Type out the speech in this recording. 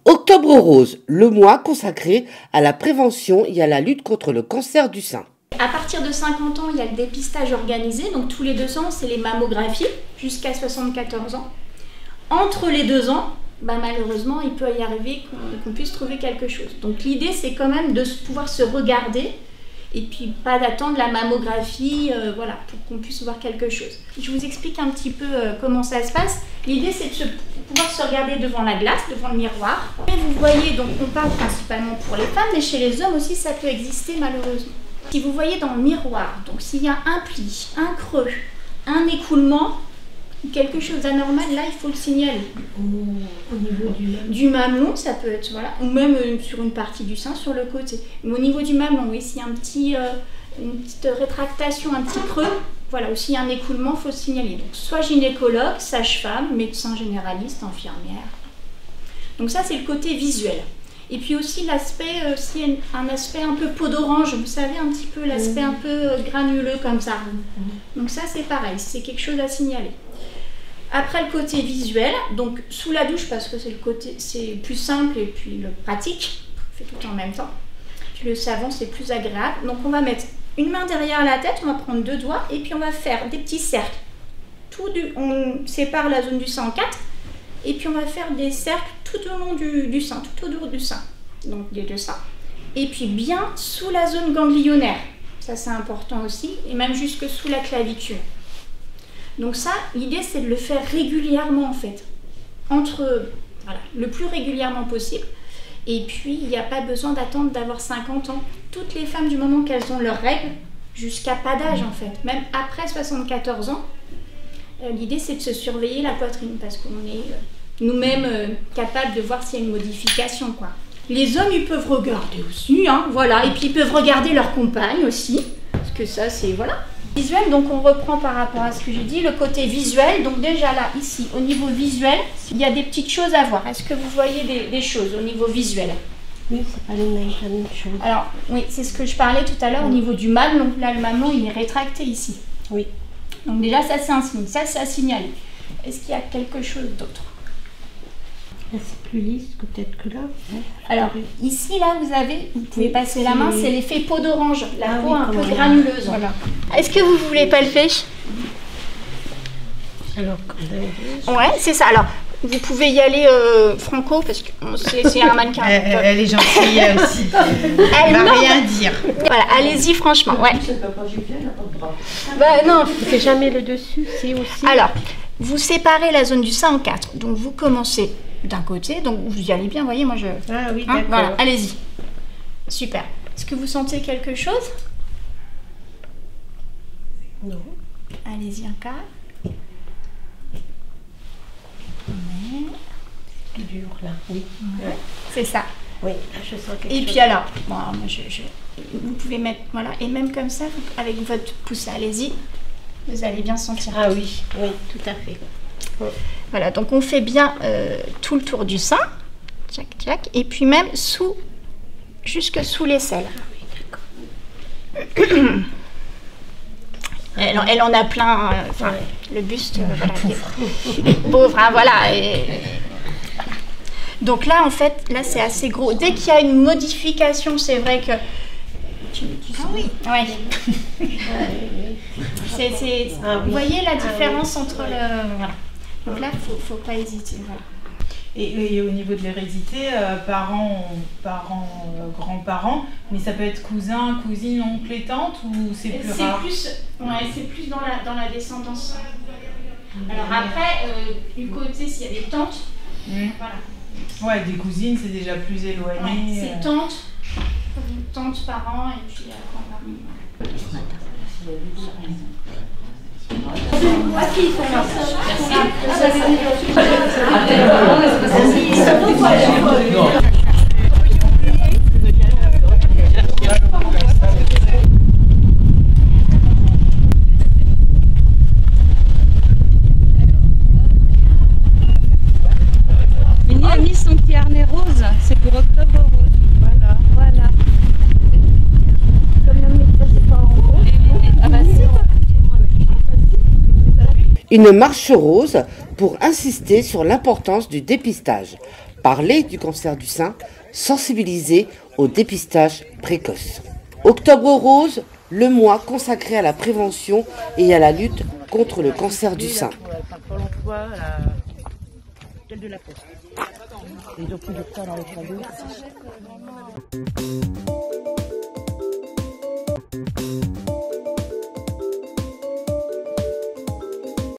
Octobre rose, le mois consacré à la prévention et à la lutte contre le cancer du sein. À partir de 50 ans, il y a le dépistage organisé, donc tous les 2 ans, c'est les mammographies, jusqu'à 74 ans. Entre les 2 ans, malheureusement, il peut y arriver qu'on puisse trouver quelque chose. Donc l'idée, c'est quand même de pouvoir se regarder, et puis pas d'attendre la mammographie, voilà, pour qu'on puisse voir quelque chose. Je vous explique un petit peu comment ça se passe. L'idée, c'est de pouvoir se regarder devant la glace, devant le miroir. Et vous voyez, donc on parle principalement pour les femmes, mais chez les hommes aussi, ça peut exister malheureusement. Si vous voyez dans le miroir, donc s'il y a un pli, un creux, un écoulement, quelque chose d'anormal, là il faut le signaler. Au niveau du mamelon, ça peut être, voilà, ou même sur une partie du sein, sur le côté. Mais au niveau du mamelon, oui, s'il y a une petite rétractation, un petit creux, voilà, ou s'il y a un écoulement, il faut le signaler. Donc soit gynécologue, sage-femme, médecin généraliste, infirmière. Donc ça c'est le côté visuel. Et puis aussi l'aspect, un aspect un peu peau d'orange, vous savez, un petit peu l'aspect un peu granuleux comme ça. Donc ça c'est pareil, c'est quelque chose à signaler. Après le côté visuel, donc sous la douche parce que c'est plus simple et puis le pratique, on fait tout en même temps. Puis le savon c'est plus agréable. Donc on va mettre une main derrière la tête, on va prendre 2 doigts et puis on va faire des petits cercles. On sépare la zone du sein en 4 et puis on va faire des cercles tout au long du sein, tout autour du sein, donc des 2 seins. Et puis bien sous la zone ganglionnaire, ça c'est important aussi, et même jusque sous la clavicule. Donc ça, l'idée c'est de le faire régulièrement en fait, voilà, le plus régulièrement possible. Et puis il n'y a pas besoin d'attendre d'avoir 50 ans. Toutes les femmes du moment qu'elles ont leurs règles, jusqu'à pas d'âge en fait, même après 74 ans, l'idée c'est de se surveiller la poitrine parce qu'on est nous-mêmes capables de voir s'il y a une modification, quoi. Les hommes ils peuvent regarder aussi, hein, voilà, et puis ils peuvent regarder leur compagne aussi, parce que ça c'est, voilà. Visuel, donc on reprend par rapport à ce que j'ai dit, le côté visuel. Donc déjà là, ici, au niveau visuel, il y a des petites choses à voir. Est-ce que vous voyez des choses au niveau visuel? Oui, c'est pas la même chose. Alors, oui, c'est ce que je parlais tout à l'heure au niveau du mamelon. Là, le mamelon, il est rétracté ici. Oui. Donc déjà, ça c'est un signe, ça c'est à signaler. Est-ce qu'il y a quelque chose d'autre? Là, c'est plus lisse que peut-être que là. Ouais. Alors, ici, là, vous pouvez passer la main, c'est l'effet peau d'orange, la peau un peu granuleuse. Voilà. Est-ce que vous voulez palper? Alors, ouais, c'est ça. Alors, vous pouvez y aller franco, parce que c'est un mannequin. Elle est gentille aussi. Elle va rien dire. Voilà, allez-y franchement. Ouais. Non, c'est jamais le dessus, c'est aussi. Alors, vous séparez la zone du sein en 4. Donc, vous commencez d'un côté, donc vous y allez bien, vous voyez, moi je... Ah oui, d'accord. Voilà, allez-y. Super. Est-ce que vous sentez quelque chose? Non. Allez-y, un quart. C'est plus dur là, oui. Ouais. C'est ça. Oui, là je sens quelque chose. Et puis alors, bon, moi, vous pouvez mettre, voilà, et même comme ça, avec votre pouce, allez-y, vous allez bien sentir. Ah oui, oui, tout à fait. Voilà, donc on fait bien tout le tour du sein, tchac, tchac, et puis même jusque sous l'aisselle. Ah oui, d'accord. Elle en a plein, le buste, voilà, pauvre, hein, voilà. Donc là, en fait, là c'est assez gros. Dès qu'il y a une modification, c'est vrai que... Ah oui. Ouais. Vous voyez la différence entre le... Voilà. Donc là, faut pas hésiter. Voilà. Et au niveau de l'hérédité, parents, grands-parents, mais ça peut être cousin, cousine, oncle et tante, ou c'est plus rare? C'est plus dans la descendance. Alors après, du côté, s'il y a des tantes, voilà. Ouais, des cousines, c'est déjà plus éloigné. Ouais, c'est tantes, parents, et puis grands-parents. Une a mis son petit harnais rose, c'est pour Octobre rose. Voilà. Comme la maîtresse est pas en haut. Ah bah si. Une marche rose pour insister sur l'importance du dépistage. Parler du cancer du sein, sensibiliser au dépistage précoce. Octobre rose, le mois consacré à la prévention et à la lutte contre le cancer du sein. Ils ont plus de temps dans les